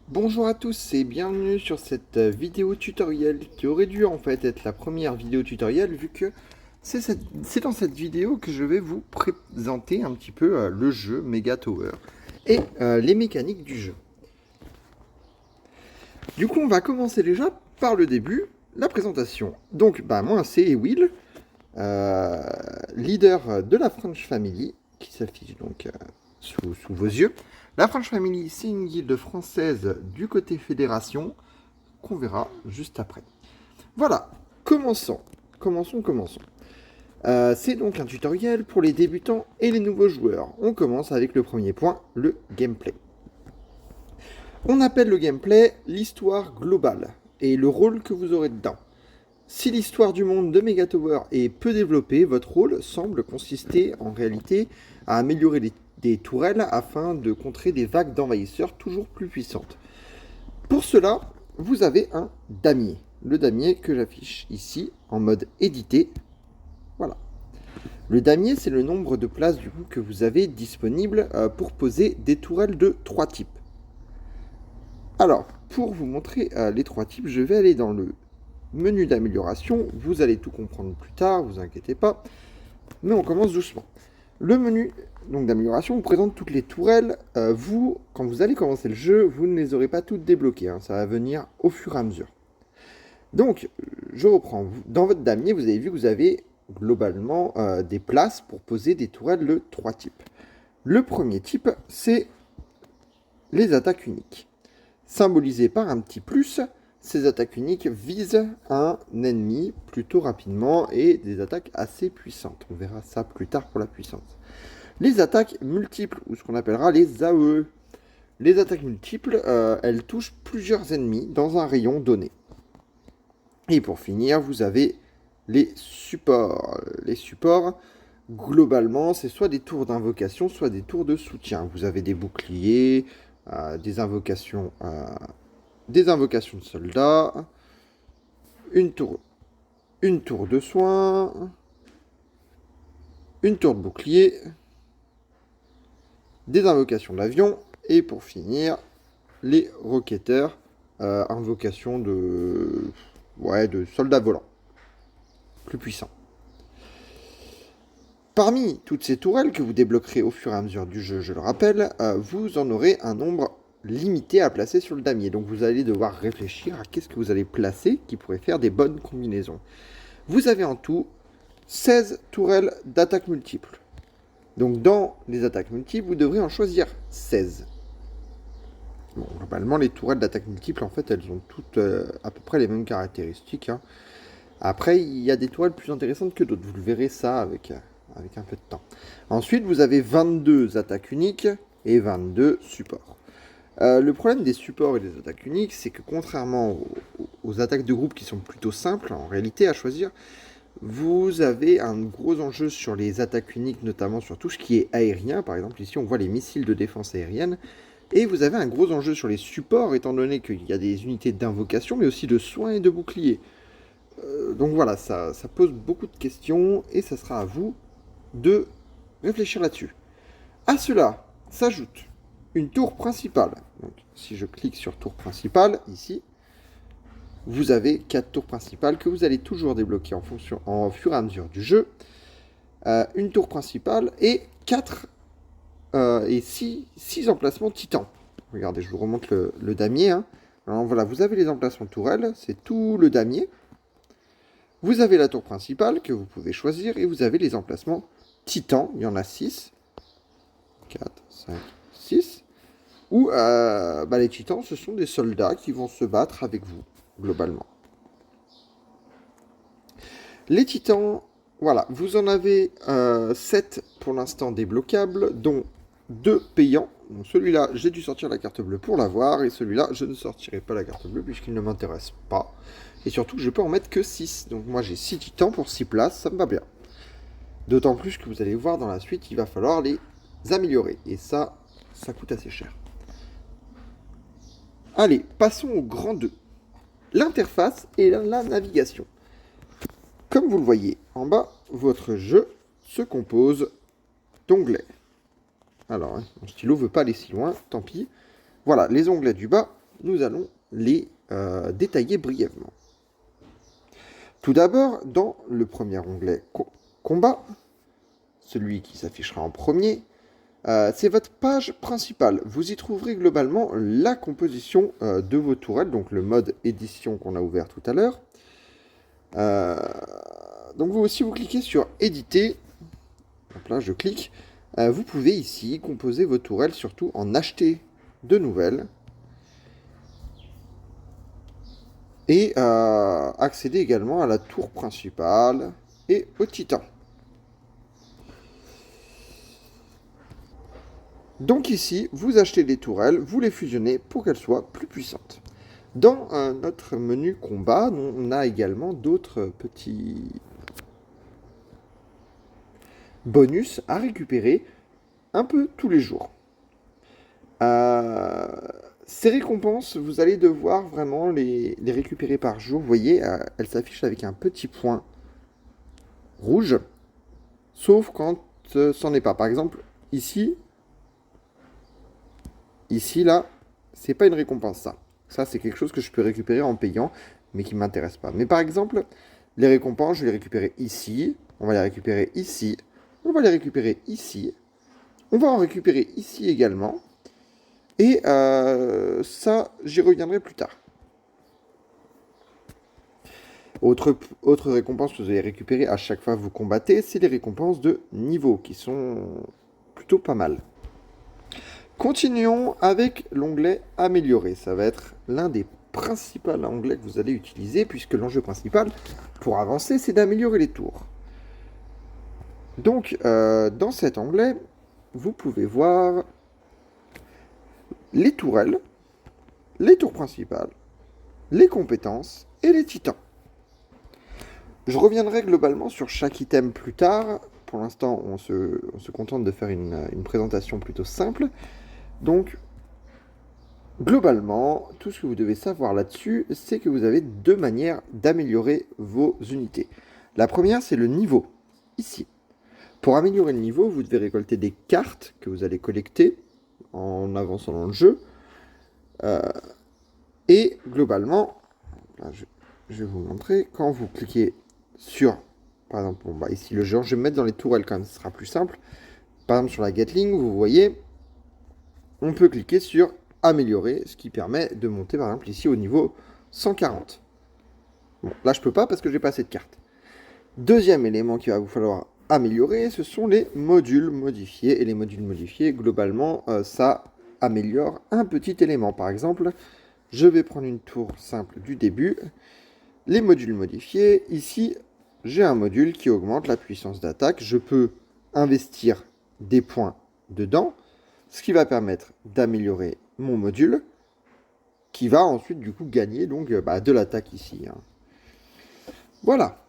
Bonjour à tous et bienvenue sur cette vidéo tutoriel qui aurait dû en fait être la première vidéo tutoriel vu que c'est dans cette vidéo que je vais vous présenter un petit peu le jeu Mega Tower et les mécaniques du jeu. Du coup on va commencer déjà par le début, la présentation. Donc moi c'est Will, leader de la French Family qui s'affiche donc sous vos yeux. La French Family, c'est une guilde française du côté fédération qu'on verra juste après. Voilà, commençons. Commençons. C'est donc un tutoriel pour les débutants et les nouveaux joueurs. On commence avec le premier point, le gameplay. On appelle le gameplay l'histoire globale et le rôle que vous aurez dedans. Si l'histoire du monde de Mega Tower est peu développée, votre rôle semble consister en réalité à améliorer des tourelles afin de contrer des vagues d'envahisseurs toujours plus puissantes. Pour cela, vous avez un damier. Le damier que j'affiche ici en mode édité. Voilà. Le damier, c'est le nombre de places du coup que vous avez disponible pour poser des tourelles de 3 types. Alors, pour vous montrer les 3 types, je vais aller dans le menu d'amélioration. Vous allez tout comprendre plus tard, vous inquiétez pas. Mais on commence doucement. Le menu d'amélioration vous présente toutes les tourelles. Quand vous allez commencer le jeu, vous ne les aurez pas toutes débloquées. Ça va venir au fur et à mesure. Donc, je reprends. Dans votre damier, vous avez vu que vous avez globalement des places pour poser des tourelles de 3 types. Le premier type, c'est les attaques uniques. Symbolisées par un petit plus, ces attaques uniques visent un ennemi plutôt rapidement et des attaques assez puissantes. On verra ça plus tard pour la puissance. Les attaques multiples, ou ce qu'on appellera les AOE. Les attaques multiples, elles touchent plusieurs ennemis dans un rayon donné. Et pour finir, vous avez les supports. Les supports, globalement, c'est soit des tours d'invocation, soit des tours de soutien. Vous avez des boucliers, des invocations de soldats, une tour de soins, une tour de bouclier, des invocations d'avion, et pour finir, les roquetteurs, invocation de soldats volants, plus puissants. Parmi toutes ces tourelles que vous débloquerez au fur et à mesure du jeu, je le rappelle, vous en aurez un nombre limité à placer sur le damier. Donc vous allez devoir réfléchir à qu'est-ce que vous allez placer qui pourrait faire des bonnes combinaisons. Vous avez en tout 16 tourelles d'attaque multiples. Donc dans les attaques multiples, vous devrez en choisir 16. Bon, globalement, les tourelles d'attaque multiples, en fait, elles ont toutes à peu près les mêmes caractéristiques. Après, il y a des tourelles plus intéressantes que d'autres. Vous le verrez ça avec un peu de temps. Ensuite, vous avez 22 attaques uniques et 22 supports. Le problème des supports et des attaques uniques, c'est que contrairement aux attaques de groupe qui sont plutôt simples, en réalité, à choisir, vous avez un gros enjeu sur les attaques uniques, notamment sur tout ce qui est aérien. Par exemple, ici, on voit les missiles de défense aérienne. Et vous avez un gros enjeu sur les supports, étant donné qu'il y a des unités d'invocation, mais aussi de soins et de boucliers. Donc voilà, ça pose beaucoup de questions, et ça sera à vous de réfléchir là-dessus. À cela s'ajoute une tour principale. Donc, si je clique sur tour principale, ici, vous avez 4 tours principales que vous allez toujours débloquer en fur et à mesure du jeu. Une tour principale et 6 emplacements titans. Regardez, je vous remonte le damier. Alors voilà, vous avez les emplacements tourelles, c'est tout le damier. Vous avez la tour principale que vous pouvez choisir et vous avez les emplacements titans, il y en a 6. 4, 5, 6. Où les titans, ce sont des soldats qui vont se battre avec vous, globalement. Les titans, voilà, vous en avez 7 pour l'instant débloquables, dont 2 payants. Donc celui-là, j'ai dû sortir la carte bleue pour l'avoir, et celui-là, je ne sortirai pas la carte bleue puisqu'il ne m'intéresse pas. Et surtout, je peux en mettre que 6. Donc moi, j'ai 6 titans pour 6 places, ça me va bien. D'autant plus que vous allez voir dans la suite, il va falloir les améliorer. Et ça coûte assez cher. Allez, passons au grand 2. L'interface et la navigation. Comme vous le voyez en bas, votre jeu se compose d'onglets. Alors, mon stylo ne veut pas aller si loin, tant pis. Voilà, les onglets du bas nous allons les détailler brièvement. Tout d'abord, dans le premier onglet Combat, celui qui s'affichera en premier, c'est votre page principale. Vous y trouverez globalement la composition de vos tourelles, donc le mode édition qu'on a ouvert tout à l'heure. Donc vous aussi, vous cliquez sur éditer. Donc là, je clique. Vous pouvez ici composer vos tourelles, surtout en acheter de nouvelles. Et accéder également à la tour principale et au titan. Donc ici, vous achetez des tourelles, vous les fusionnez pour qu'elles soient plus puissantes. Dans notre menu combat, on a également d'autres petits bonus à récupérer un peu tous les jours. Ces récompenses, vous allez devoir vraiment les récupérer par jour. Vous voyez, elles s'affichent avec un petit point rouge, sauf quand c'en est pas. Par exemple, ici, là, c'est pas une récompense, ça. Ça, c'est quelque chose que je peux récupérer en payant, mais qui ne m'intéresse pas. Mais par exemple, les récompenses, je vais les récupérer ici. On va les récupérer ici. On va les récupérer ici. On va en récupérer ici également. Et ça, j'y reviendrai plus tard. Autre récompense que vous allez récupérer à chaque fois que vous combattez, c'est les récompenses de niveau, qui sont plutôt pas mal. Continuons avec l'onglet améliorer. Ça va être l'un des principaux onglets que vous allez utiliser, puisque l'enjeu principal pour avancer, c'est d'améliorer les tours. Donc, dans cet onglet, vous pouvez voir les tourelles, les tours principales, les compétences et les titans. Je reviendrai globalement sur chaque item plus tard. Pour l'instant, on se contente de faire une présentation plutôt simple. Donc, globalement, tout ce que vous devez savoir là-dessus, c'est que vous avez deux manières d'améliorer vos unités. La première, c'est le niveau, ici. Pour améliorer le niveau, vous devez récolter des cartes que vous allez collecter en avançant dans le jeu. Et globalement, là, je vais vous montrer, quand vous cliquez sur, par exemple, bon, bah, ici le genre, je vais me mettre dans les tourelles quand même, ce sera plus simple. Par exemple, sur la Gatling, vous voyez, on peut cliquer sur améliorer, ce qui permet de monter par exemple ici au niveau 140. Bon, là je peux pas parce que j'ai pas assez de cartes. Deuxième élément qu'il va vous falloir améliorer, ce sont les modules modifiés. Et les modules modifiés, globalement, ça améliore un petit élément. Par exemple, je vais prendre une tour simple du début. Les modules modifiés, ici, j'ai un module qui augmente la puissance d'attaque. Je peux investir des points dedans, ce qui va permettre d'améliorer mon module, qui va ensuite du coup gagner donc de l'attaque ici. Hein. Voilà.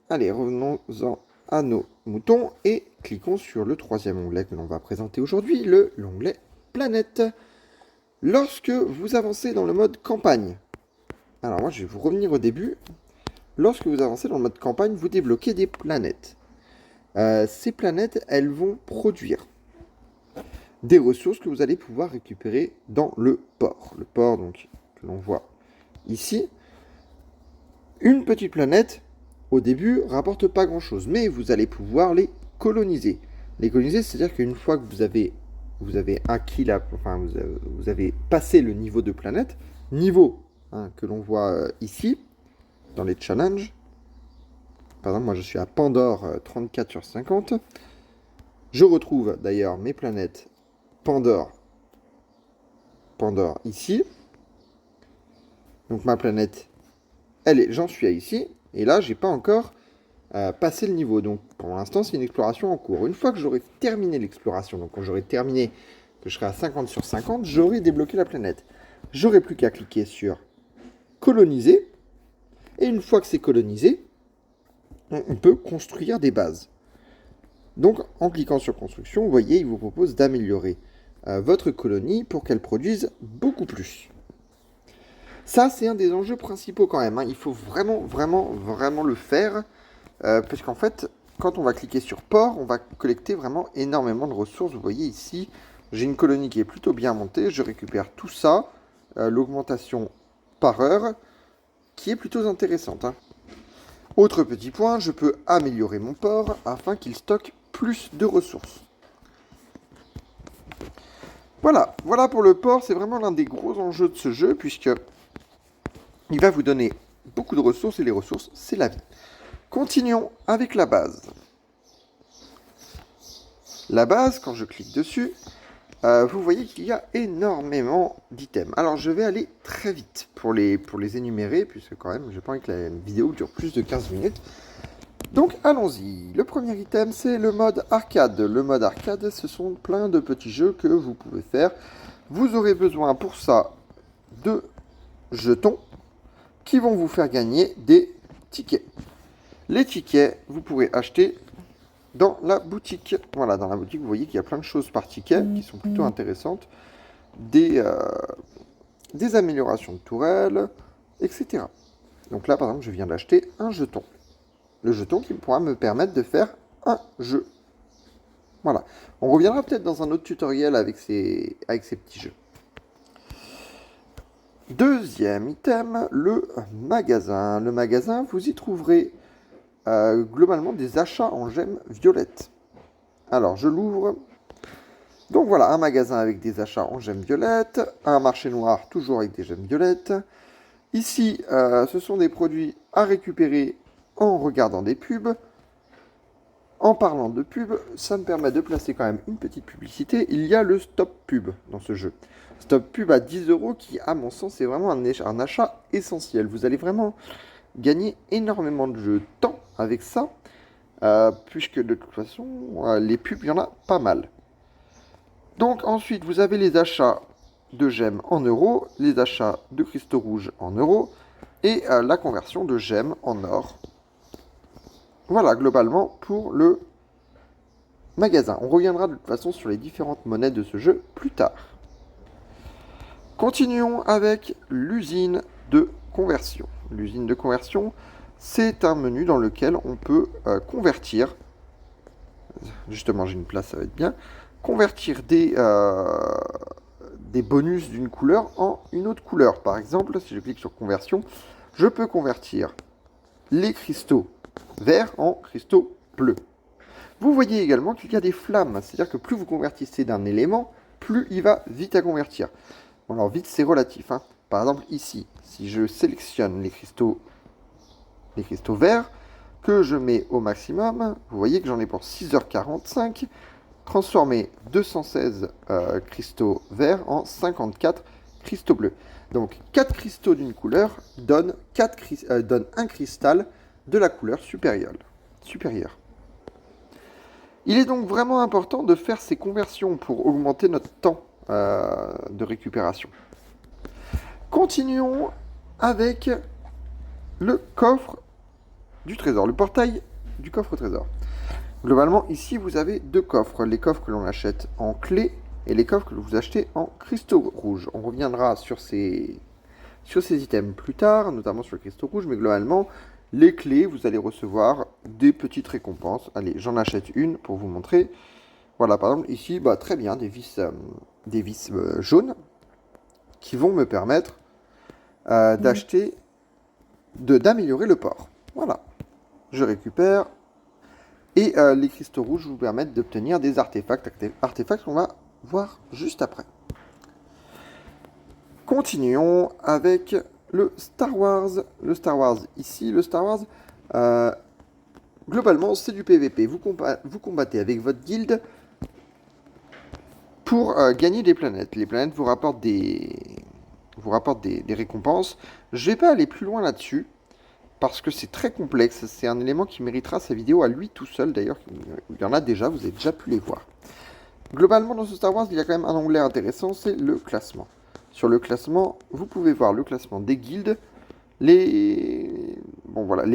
Allez, revenons-en à nos moutons et cliquons sur le troisième onglet que l'on va présenter aujourd'hui, l'onglet planète. Lorsque vous avancez dans le mode campagne, alors moi je vais vous revenir au début. Lorsque vous avancez dans le mode campagne, vous débloquez des planètes. Ces planètes, elles vont produire des ressources que vous allez pouvoir récupérer dans le port. Le port, donc, que l'on voit ici. Une petite planète, au début, rapporte pas grand-chose, mais vous allez pouvoir les coloniser. Les coloniser, c'est-à-dire qu'une fois que vous avez acquis vous avez passé le niveau de planète, niveau que l'on voit ici, dans les challenges. Par exemple, moi je suis à Pandore 34 sur 50. Je retrouve d'ailleurs mes planètes Pandore ici. Donc ma planète, j'en suis à ici. Et là, j'ai pas encore passé le niveau. Donc pour l'instant, c'est une exploration en cours. Une fois que j'aurai terminé l'exploration, donc quand j'aurai terminé, que je serai à 50 sur 50, j'aurai débloqué la planète. J'aurai plus qu'à cliquer sur coloniser. Et une fois que c'est colonisé, on peut construire des bases. Donc en cliquant sur construction, vous voyez, il vous propose d'améliorer votre colonie pour qu'elle produise beaucoup plus. Ça, c'est un des enjeux principaux quand même. Hein. Il faut vraiment le faire. Parce qu'en fait, quand on va cliquer sur port, on va collecter vraiment énormément de ressources. Vous voyez ici, j'ai une colonie qui est plutôt bien montée. Je récupère tout ça. l'augmentation par heure, qui est plutôt intéressante, hein. Autre petit point, je peux améliorer mon port afin qu'il stocke plus de ressources. Voilà, voilà pour le port, c'est vraiment l'un des gros enjeux de ce jeu, puisque il va vous donner beaucoup de ressources, et les ressources, c'est la vie. Continuons avec la base. La base, quand je clique dessus, vous voyez qu'il y a énormément d'items. Alors je vais aller très vite pour les énumérer, puisque quand même, j'ai pas envie que la vidéo dure plus de 15 minutes. Donc allons-y. Le premier item, c'est le mode arcade. Le mode arcade, ce sont plein de petits jeux que vous pouvez faire. Vous aurez besoin pour ça de jetons qui vont vous faire gagner des tickets. Les tickets, vous pourrez acheter dans la boutique. Voilà, dans la boutique, vous voyez qu'il y a plein de choses par ticket qui sont plutôt intéressantes. Des améliorations de tourelles, etc. Donc là, par exemple, je viens d'acheter un jeton. Le jeton qui pourra me permettre de faire un jeu. Voilà. On reviendra peut-être dans un autre tutoriel avec ces petits jeux. Deuxième item, le magasin. Le magasin, vous y trouverez globalement des achats en gemmes violettes. Alors, je l'ouvre. Donc voilà, un magasin avec des achats en gemmes violettes, un marché noir toujours avec des gemmes violettes. Ici, ce sont des produits à récupérer en regardant des pubs. En parlant de pub, ça me permet de placer quand même une petite publicité. Il y a le stop pub dans ce jeu. Stop pub à 10 € qui, à mon sens, est vraiment un achat essentiel. Vous allez vraiment gagner énormément de temps avec ça, puisque de toute façon, les pubs, il y en a pas mal. Donc ensuite, vous avez les achats de gemmes en euros, les achats de cristaux rouges en euros, et la conversion de gemmes en or. Voilà, globalement, pour le magasin. On reviendra de toute façon sur les différentes monnaies de ce jeu plus tard. Continuons avec l'usine de conversion. L'usine de conversion, c'est un menu dans lequel on peut convertir, justement j'ai une place, ça va être bien, convertir des bonus d'une couleur en une autre couleur. Par exemple, si je clique sur conversion, je peux convertir les cristaux verts en cristaux bleus. Vous voyez également qu'il y a des flammes, c'est-à-dire que plus vous convertissez d'un élément, plus il va vite à convertir. Bon, alors vite c'est relatif, hein. Par exemple ici, si je sélectionne les cristaux verts, que je mets au maximum, vous voyez que j'en ai pour 6h45, transformer 216 cristaux verts en 54 cristaux bleus. Donc 4 cristaux d'une couleur donnent un cristal de la couleur supérieure. Il est donc vraiment important de faire ces conversions pour augmenter notre temps de récupération. Continuons avec le coffre du trésor, le portail du coffre au trésor. Globalement, ici, vous avez deux coffres. Les coffres que l'on achète en clé et les coffres que vous achetez en cristaux rouges. On reviendra sur ces items plus tard, notamment sur le cristaux rouge, mais globalement, les clés, vous allez recevoir des petites récompenses. Allez, j'en achète une pour vous montrer. Voilà, par exemple, ici, très bien, des vis jaunes qui vont me permettre d'améliorer le port. Voilà, je récupère. Et les cristaux rouges vous permettent d'obtenir des artefacts qu'on va voir juste après. Continuons avec le Star Wars. Le Star Wars ici, globalement, c'est du PVP. Vous combattez avec votre guilde pour gagner des planètes. Les planètes vous rapportent des récompenses. Je ne vais pas aller plus loin là-dessus, parce que c'est très complexe. C'est un élément qui méritera sa vidéo à lui tout seul. D'ailleurs, il y en a déjà, vous avez déjà pu les voir. Globalement, dans ce Star Wars, il y a quand même un onglet intéressant, c'est le classement. Sur le classement, vous pouvez voir le classement des guildes, les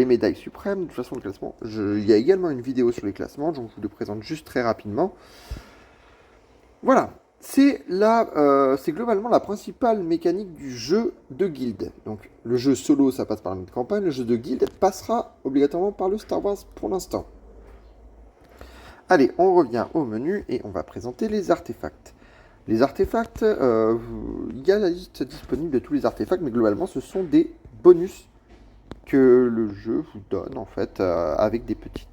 médailles suprêmes. De toute façon, le classement, il y a également une vidéo sur les classements, donc je vous le présente juste très rapidement. Voilà. C'est globalement la principale mécanique du jeu de guilde. Donc le jeu solo, ça passe par la campagne, le jeu de guilde passera obligatoirement par le Star Wars pour l'instant. Allez, on revient au menu et on va présenter les artefacts. Les artefacts, il y a la liste disponible de tous les artefacts, mais globalement, ce sont des bonus que le jeu vous donne, en fait, avec des petits,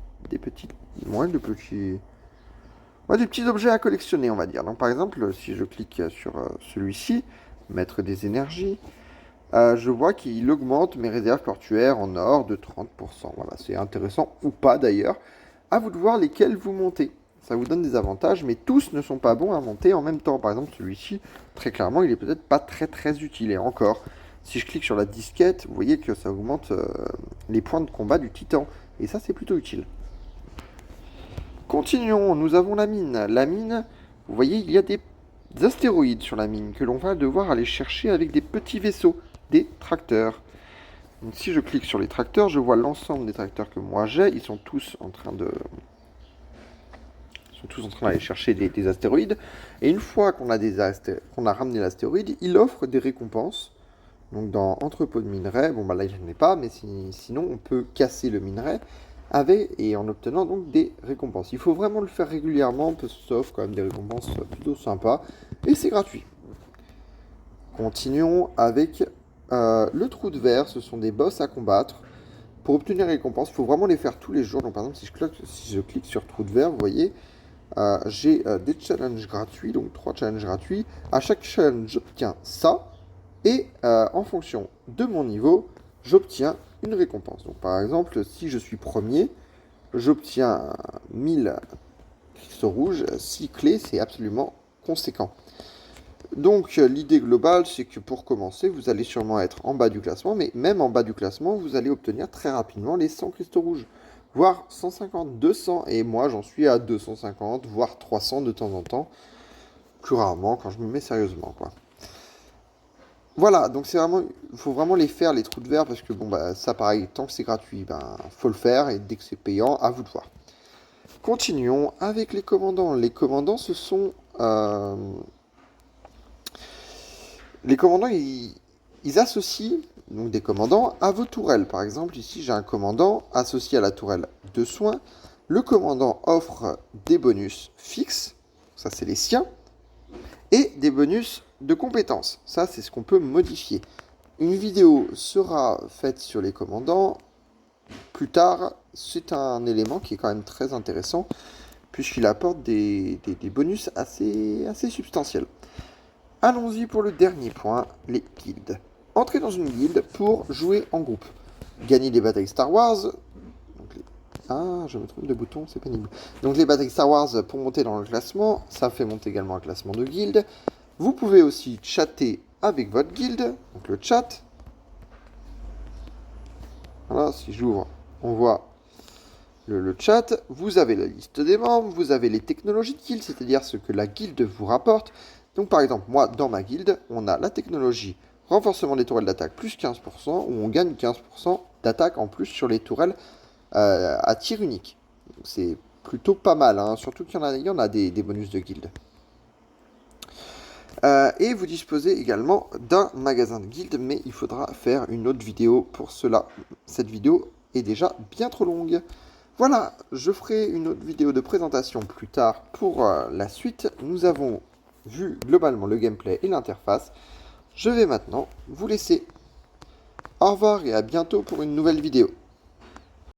ouais, des petits objets à collectionner, on va dire. Donc, par exemple, si je clique sur celui-ci, mettre des énergies, je vois qu'il augmente mes réserves portuaires en or de 30%. Voilà, c'est intéressant ou pas d'ailleurs. À vous de voir lesquels vous montez. Ça vous donne des avantages, mais tous ne sont pas bons à monter en même temps. Par exemple, celui-ci, très clairement, il est peut-être pas très utile. Et encore, si je clique sur la disquette, vous voyez que ça augmente les points de combat du titan. Et ça, c'est plutôt utile. Continuons, nous avons la mine. La mine, vous voyez, il y a des astéroïdes sur la mine que l'on va devoir aller chercher avec des petits vaisseaux, des tracteurs. Donc, si je clique sur les tracteurs, je vois l'ensemble des tracteurs que moi j'ai. Ils sont tous en train d'aller chercher des astéroïdes. Et une fois qu'on a ramené l'astéroïde, il offre des récompenses. Donc dans entrepôt de minerai, bon bah là je n'en ai pas, mais sinon on peut casser le minerai et en obtenant donc des récompenses. Il faut vraiment le faire régulièrement, parce que ça offre quand même des récompenses plutôt sympas. Et c'est gratuit. Continuons avec le trou de verre. Ce sont des boss à combattre. Pour obtenir les récompenses, il faut vraiment les faire tous les jours. Donc par exemple, si je clique sur trou de verre, vous voyez, j'ai des challenges gratuits, donc 3 challenges gratuits. À chaque challenge, j'obtiens ça. Et en fonction de mon niveau, j'obtiens une récompense. Donc par exemple, si je suis premier, j'obtiens 1000 cristaux rouges. 6 clés, c'est absolument conséquent. Donc l'idée globale, c'est que pour commencer, vous allez sûrement être en bas du classement, mais même en bas du classement, vous allez obtenir très rapidement les 100 cristaux rouges, voire 150, 200, et moi j'en suis à 250, voire 300 de temps en temps, plus rarement quand je me mets sérieusement, quoi. Voilà, donc il faut vraiment les faire, les trous de verre, parce que bon, bah, ça pareil, tant que c'est gratuit, ben, faut le faire, et dès que c'est payant, à vous de voir. Continuons avec les commandants. Les commandants, ce sont... les commandants, ils associent donc des commandants à vos tourelles. Par exemple, ici, j'ai un commandant associé à la tourelle de soins. Le commandant offre des bonus fixes, ça c'est les siens, et des bonus de compétences. Ça, c'est ce qu'on peut modifier. Une vidéo sera faite sur les commandants plus tard. C'est un élément qui est quand même très intéressant, puisqu'il apporte des bonus assez substantiels. Allons-y pour le dernier point, les guildes. Entrez dans une guilde pour jouer en groupe. Gagner les batailles Star Wars. Je me trompe de bouton, c'est pénible. Donc les batailles Star Wars pour monter dans le classement, ça fait monter également un classement de guilde. Vous pouvez aussi chatter avec votre guilde, donc le chat. Voilà, si j'ouvre, on voit le chat. Vous avez la liste des membres, vous avez les technologies de guilde, c'est-à-dire ce que la guilde vous rapporte. Donc par exemple, moi, dans ma guilde, on a la technologie renforcement des tourelles d'attaque plus 15%, où on gagne 15% d'attaque en plus sur les tourelles à tir unique. C'est plutôt pas mal, hein, surtout qu'il y en a des bonus de guilde. Et vous disposez également d'un magasin de guilde, mais il faudra faire une autre vidéo pour cela. Cette vidéo est déjà bien trop longue. Voilà, je ferai une autre vidéo de présentation plus tard pour la suite. Nous avons vu globalement le gameplay et l'interface. Je vais maintenant vous laisser. Au revoir et à bientôt pour une nouvelle vidéo.